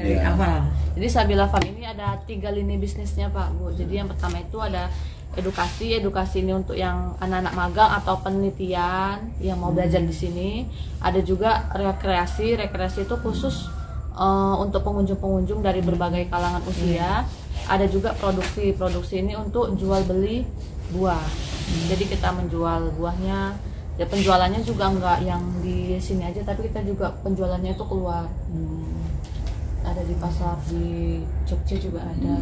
dari awal. Jadi Sabila Farm ini ada 3 lini bisnisnya Pak Bu. Jadi yang pertama itu ada edukasi ini untuk yang anak-anak magang atau penelitian yang mau belajar di sini. Ada juga rekreasi itu khusus untuk pengunjung dari berbagai kalangan usia. Ada juga produksi ini untuk jual beli buah. Jadi kita menjual buahnya. Ya penjualannya juga nggak yang di sini aja, tapi kita juga penjualannya itu keluar. Ada di pasar di Jogja juga ada.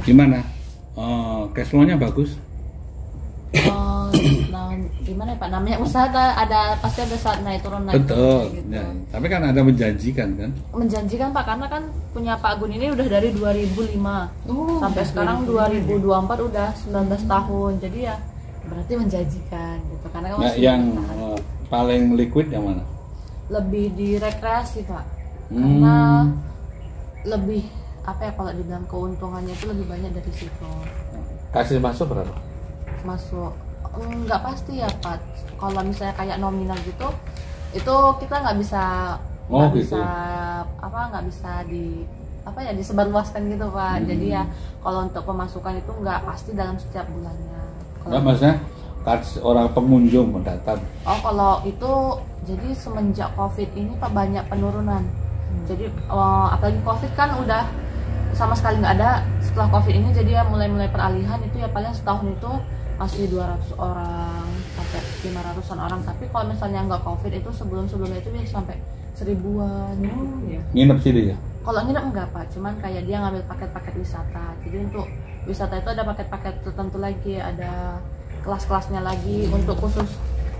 Gimana? Cash flow-nya bagus? Nah, gimana ya Pak? Namanya usaha pasti ada saat naik turun Betul. gitu. Ya, tapi kan ada menjanjikan kan? Menjanjikan Pak, karena kan punya Pak Gun ini udah dari 2005 sampai sekarang 2024 udah 19 tahun. Jadi ya berarti menjanjikan gitu. Karena kan masih yang paling liquid yang mana? Lebih di rekreasi Pak. Karena lebih apa ya, kalau dibilang keuntungannya itu lebih banyak dari situ. Kasih masuk berapa? Masuk nggak pasti ya Pak. Kalau misalnya kayak nominal gitu, itu kita nggak bisa disebarluaskan gitu Pak. Jadi ya kalau untuk pemasukan itu nggak pasti dalam setiap bulannya. Nggak, maksudnya orang pengunjung mendatang. Oh kalau itu jadi semenjak COVID ini Pak banyak penurunan. Jadi apalagi COVID kan udah sama sekali nggak ada. Setelah COVID ini jadi ya mulai peralihan itu ya paling setahun itu masih 200 orang sampai 500-an orang. Tapi kalau misalnya nggak COVID itu sebelumnya itu bisa sampai 1000-an. Nginep sini ya? Kalau nginep enggak Pak, cuman kayak dia ngambil paket-paket wisata. Jadi untuk wisata itu ada paket-paket tertentu lagi, ada kelas-kelasnya lagi untuk khusus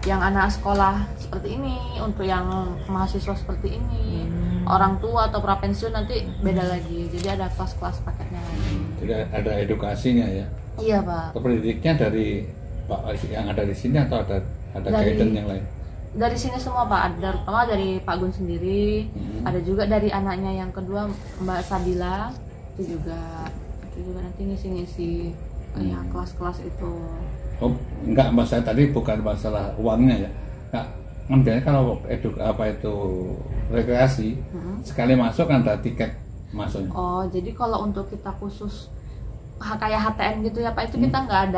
yang anak sekolah seperti ini, untuk yang mahasiswa seperti ini, orang tua atau prapensiun nanti beda lagi. Jadi ada kelas-kelas paketnya lagi. Jadi ada edukasinya ya? Iya Pak. Pendidiknya dari Pak yang ada di sini atau ada guidance yang lain? Dari sini semua Pak. Terutama dari Pak Gun sendiri. Ada juga dari anaknya yang kedua Mbak Sabila. Itu juga nanti ngisi-ngisi kayak kelas-kelas itu. Oh enggak, mas saya tadi bukan masalah uangnya ya. Enggak, ngambilnya kalau rekreasi sekali masuk kan ada tiket masuknya. Oh jadi kalau untuk kita khusus kayak HTM gitu ya Pak, itu kita nggak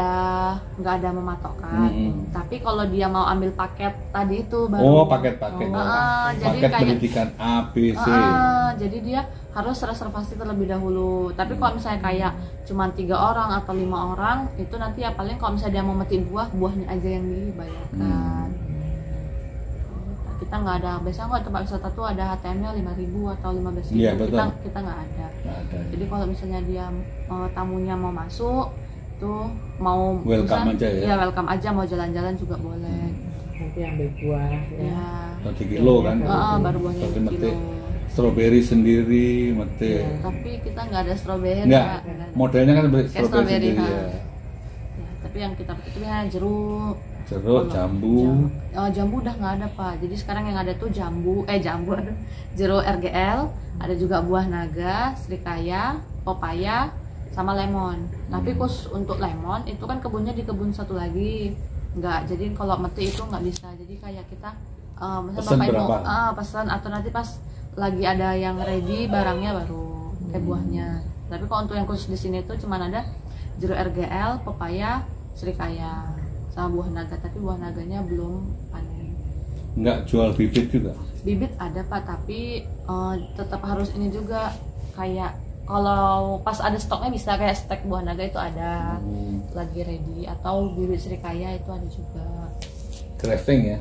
ada mematokkan. Tapi kalau dia mau ambil paket tadi itu baru. Oh paket-paket. Jadi paket kayak pendidikan A, B, C. Jadi dia harus reservasi terlebih dahulu. Tapi kalau misalnya kayak cuma 3 orang atau 5 orang itu nanti ya paling kalau misalnya dia mau metik buahnya aja yang dibayarkan. Kita nggak ada, biasanya kalau tempat wisata tuh ada HTM-nya 5.000 atau 15.000. Iya, kita nggak ada. Jadi kalau misalnya dia tamunya mau masuk tuh mau welcome aja ya. Ya welcome aja, mau jalan-jalan juga boleh. Nanti ambil buah ya. 1 kilo kan. Baru buahnya 1 kilo. Stroberi sendiri mete. Tapi kita nggak ada stroberi. Enggak. Modelnya kan stroberi sendiri ya. Tapi yang kita pakai itu ya jeruk, jambu. Jambu udah nggak ada Pak. Jadi sekarang yang ada tuh jeruk RGL, ada juga buah naga, serikaya, pepaya, sama lemon. Tapi khusus untuk lemon itu kan kebunnya di kebun satu lagi. Enggak, jadi kalau meti itu nggak bisa. Jadi kayak kita misalnya Bapak Ibu pesan atau nanti pas lagi ada yang ready barangnya baru buahnya. Tapi kalau untuk yang khusus di sini tuh cuma ada jeruk RGL, pepaya, serikaya, sama buah naga. Tapi buah naganya belum panen. Enggak jual bibit juga? Bibit ada Pak, tapi tetap harus ini juga kayak kalau pas ada stoknya bisa kayak stek buah naga itu ada lagi ready, atau bibit serikaya itu ada juga. Crafting ya?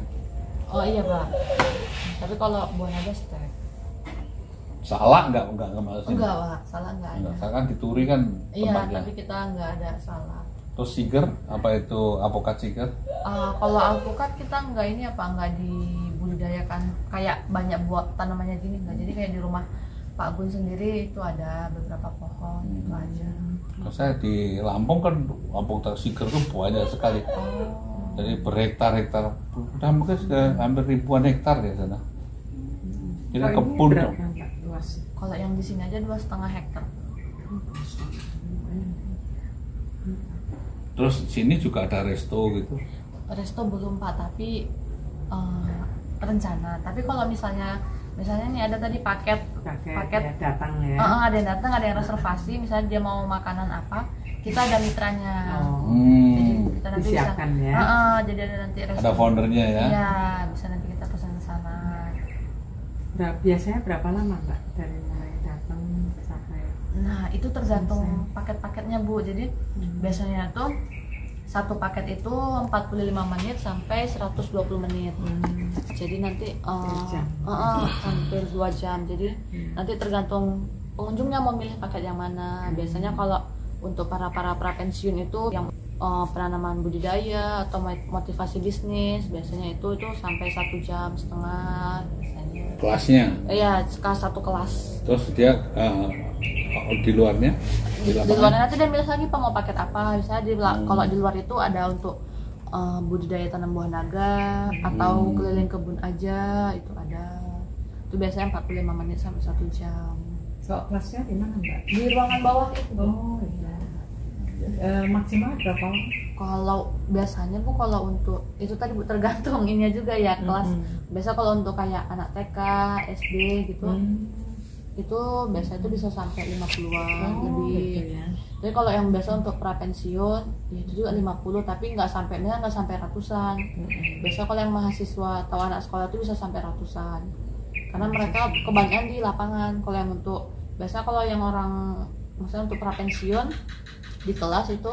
Oh iya Pak. Tapi kalau buah naga stek. Salah enggak malesin? Enggak Pak, salah enggak ada. Salah kan dituri kan iya, tempatnya. tapi kita enggak ada salah. Terus siger, apa itu alpukat siger? Kalau alpukat kita enggak ini apa, enggak dibudidayakan kayak banyak buat tanamannya gini enggak. Jadi kayak di rumah Pak Gun sendiri itu ada beberapa pohon itu aja. Kalau saya di Lampung kan alpukat siger itu banyak sekali. Jadi berhektar-hektar, udah mungkin sudah hampir ribuan hektar di sana. Jadi kebun dong. Kalau yang di sini aja 2,5 hektar. Terus sini juga ada resto gitu? Resto belum Pak, tapi rencana. Tapi kalau misalnya Misalnya nih ada tadi paket paket ya, datang ya. ada yang datang, ada yang reservasi, misalnya dia mau makanan apa, kita ada mitranya. Jadi kita nanti disiapkan bisa, ya. jadi ada nanti Ada foundernya ya. Iya, bisa nanti kita pesan ke sana. Biasanya berapa lama Mbak dari mulai datang sampai? Nah, itu tergantung paket-paketnya Bu. Jadi biasanya tuh satu paket itu 45 menit sampai 120 menit. Jadi nanti hampir 2 jam. Jadi nanti tergantung pengunjungnya mau milih paket yang mana. Biasanya kalau untuk para prapensiun itu yang penanaman budidaya atau motivasi bisnis, biasanya itu sampai 1,5 jam biasanya. Kelasnya. Iya, satu kelas. Terus dia di luarnya? Di luarnya nanti dia milih lagi Pak mau paket apa. Misalnya kalau di luar itu ada untuk budidaya tanam buah naga atau keliling kebun aja, itu ada. Itu biasanya 45 menit sampai 1 jam. So, kelasnya di mana Mbak? Di ruangan bawah itu. Oh iya. Maksimal berapa? Kalau biasanya Bu, kalau untuk itu tadi Bu tergantung ininya juga ya kelas. Biasa kalau untuk kayak anak TK, SD gitu, itu biasa itu bisa sampai 50-an lebih. Gitu ya. Jadi kalau yang biasa untuk prapensiun ya itu juga 50, tapi nggak sampai ratusan. Biasa kalau yang mahasiswa atau anak sekolah itu bisa sampai ratusan. Karena mereka kebanyakan di lapangan. Kalau yang untuk biasa kalau yang orang misalnya untuk prapensiun di kelas itu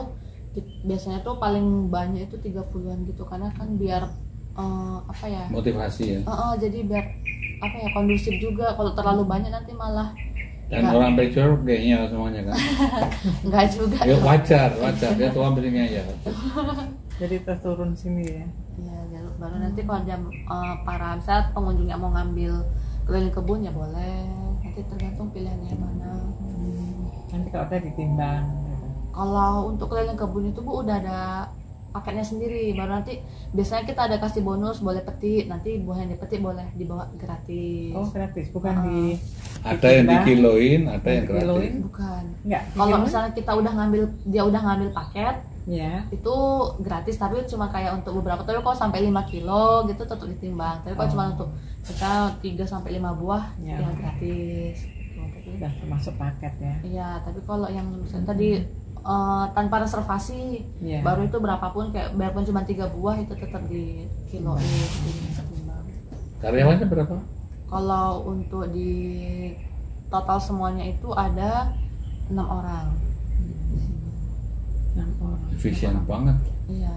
biasanya tuh paling banyak itu 30-an gitu, karena kan biar apa ya, Motivasi ya. jadi biar apa ya, kondusif juga. Kalau terlalu banyak nanti malah Dan orang bachelor kayaknya semuanya kan. nggak juga. Ya wajar dia tuh ambilnya ya. Jadi terturun sini ya. Ya baru nanti kalau jam para misalnya pengunjungnya mau ngambil keliling kebun ya boleh, nanti tergantung pilihannya yang mana. Nanti kalau ada ditimbang gitu. Kalau untuk keliling kebun itu Bu udah ada paketnya sendiri, baru nanti biasanya kita ada kasih bonus, boleh petik, nanti buah yang dipetik boleh dibawa gratis. Oh gratis, bukan Ada yang dikiloin, ada yang gratis. dikiloin? Bukan. Enggak. Kalau misalnya kita dia udah ngambil paket, ya. itu gratis, tapi cuma kayak untuk beberapa, tapi kalau sampai 5 kilo gitu tetap ditimbang. Tapi kalau cuma untuk kita 3 sampai 5 buah Ya. ya gratis. Udah termasuk paket ya. Iya, tapi kalau yang misalnya tadi tanpa reservasi, Iya. baru itu berapapun, kayak biarpun cuma 3 buah itu tetap di kiloin, ditimbang. Karyawannya berapa? Kalau untuk di total semuanya itu ada 6 orang. 6 orang. Efisien banget. Iya,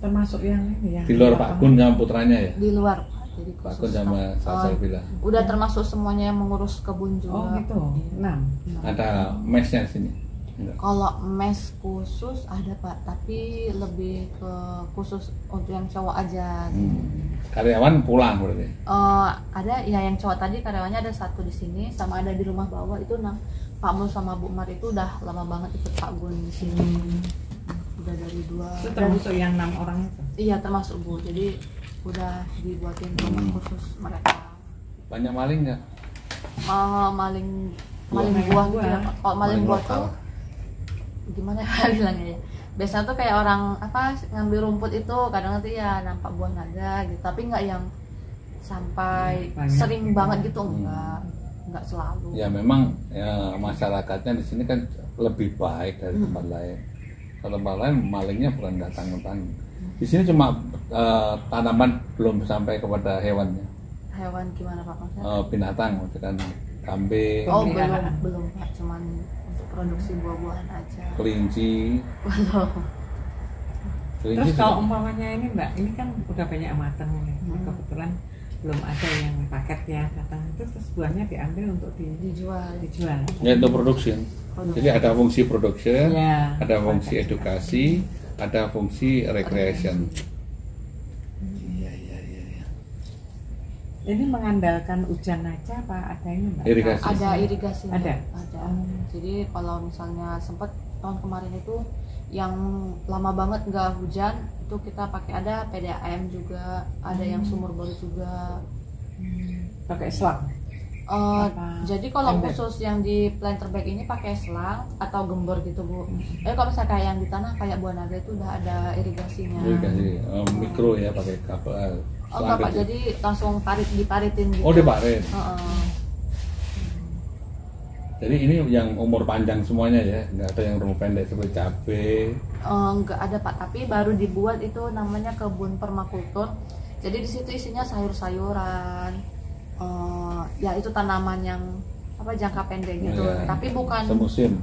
Termasuk yang ini ya. Di luar Pak Gun sama putranya ya. di luar Pak. Jadi Pak khusus Gun sama saya bilang. udah termasuk semuanya yang mengurus kebun juga. Oh gitu. Iya. 6. Ada mesnya di sini. Enggak. Kalau mes khusus ada Pak, tapi lebih ke khusus untuk yang cowok aja. Karyawan pulang berarti. Ada ya yang cowok tadi karyawannya ada 1 di sini, sama ada di rumah bawah itu Pak Mul sama Bu Mar itu udah lama banget ikut Pak Gun di sini. Udah dari 2. Itu termasuk yang 6 orang itu. Iya termasuk Bu. Jadi udah dibuatin rumah khusus mereka. Banyak maling nggak? Maling buah gitu ya Pak. Kalau maling buah lokal. tuh gimana ya bilangnya ya, biasanya tuh kayak orang apa ngambil rumput itu kadang nanti ya nampak buah naga gitu, tapi nggak yang sampai Banyak. sering banget gitu, enggak selalu. Ya memang ya, masyarakatnya di sini kan lebih baik dari tempat lain. Kalau tempat lain malingnya bukan datang-datang. Di sini cuma tanaman, belum sampai kepada hewannya. Hewan gimana Pak maksudnya? Binatang, misalkan kambing, Oh peliharaan. belum Pak, cuman untuk produksi buah-buahan aja. kelinci. Belum. Kelinci Terus kalau juga. umpamanya ini Mbak, ini kan udah banyak matang nih. Kebetulan belum ada yang paket ya datang itu, terus buahnya diambil untuk Dijual. dijual. Ya itu production. Jadi ada fungsi production, Ya. ada fungsi edukasi, ada fungsi recreation. Ini mengandalkan hujan aja apa ada ini Mbak? Irigasi. Ada irigasinya. Ada? Ada. Jadi kalau misalnya sempat tahun kemarin itu yang lama banget nggak hujan, itu kita pakai ada PDAM juga, ada yang sumur bor juga. Pakai selang. Jadi kalau ember? khusus yang di planter bag ini pakai selang atau gembor gitu Bu. Kalau misalnya kayak yang di tanah kayak buah naga itu udah ada irigasinya. Irigasi mikro ya, pakai kabel Oh enggak Pak, jadi langsung diparitin gitu. Oh, diparit. Heeh. Jadi ini yang umur panjang semuanya ya, nggak ada yang umur pendek seperti cabai. Enggak ada Pak, tapi baru dibuat itu namanya kebun permakultur. Jadi di situ isinya sayur-sayuran, ya itu tanaman yang apa jangka pendek gitu. Ya, tapi bukan semusim.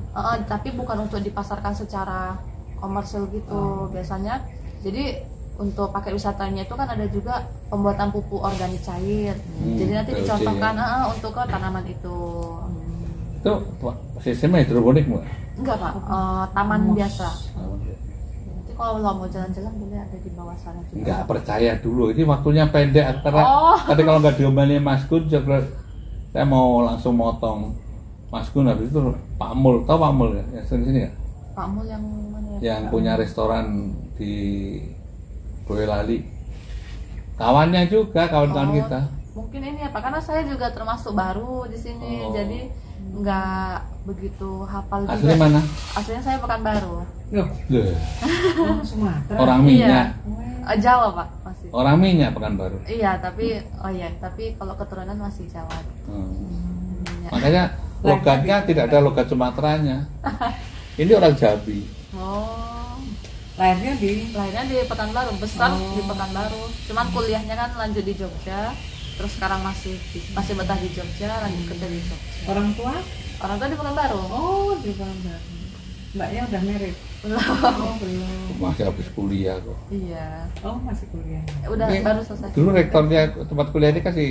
tapi bukan untuk dipasarkan secara komersil gitu. Biasanya jadi untuk pakai wisatanya itu kan ada juga pembuatan pupuk organik cair. Jadi nanti POC, dicontohkan ya. untuk ke tanaman itu. Itu sistemnya hidroponik Mbak? Enggak Pak, taman biasa. Nanti kalau mau jalan-jalan boleh ada di bawah sana juga. Nggak percaya dulu, ini waktunya pendek karena tadi kalau nggak diomelin Mas Gun, saya mau langsung motong Mas Gun. Habis itu Pak Mul, tahu Pak Mul ya? Yang sini ya? Pak Mul yang mana ya? Yang punya restoran di Boyolali. Kawannya juga, kawan-kawan kita. Mungkin ini ya Pak, karena saya juga termasuk baru di sini, jadi nggak begitu hafal juga. Aslinya mana? Aslinya saya Pekanbaru. Loh, Loh, Sumatera. orang minyak. Jawa Pak masih. Orang minyak Pekanbaru. Iya, tapi kalau keturunan masih Jawa. Ya. Makanya logatnya tidak ada logat Sumateranya. Ini orang Jambi. Oh, Lahirnya lahirnya di Pekanbaru, besar di Pekanbaru. Cuman kuliahnya kan lanjut di Jogja. Terus sekarang masih betah di Jogja, lanjut kerja di Jogja. orang tua. Orang tua di Pekanbaru. Oh, di Pekanbaru. Mbaknya udah married? Belum. Oh, belum. Masih habis kuliah kok. Iya. Oh, masih kuliah. Udah Oke. baru selesai. Dulu rektornya tempat kuliah ini kasih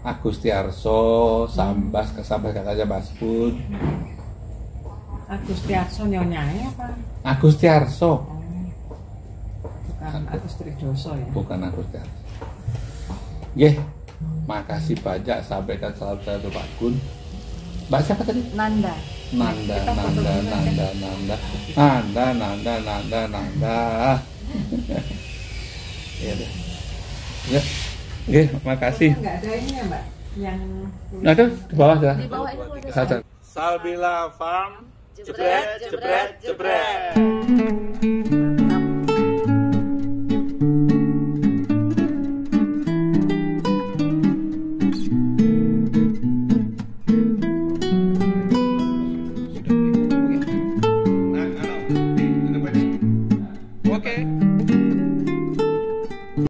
Agustiarso, Sambas, kakaknya Mas Bun. Agustiarso nyonyanya apa? Agustiarso, Oh, bukan Agus Tridoso ya? bukan Agustiarso. Yeh, makasih banyak, sampaikan salam saya untuk Pak Gun. Mbak siapa tadi? Nanda. Nanda. Ya deh. Ya. Oke, makasih. Nggak ada ini ya Mbak? Yang Nah, itu di bawah dah. Di bawah itu ada. Saja. Salbila Farm, jebret, jebret, jebret.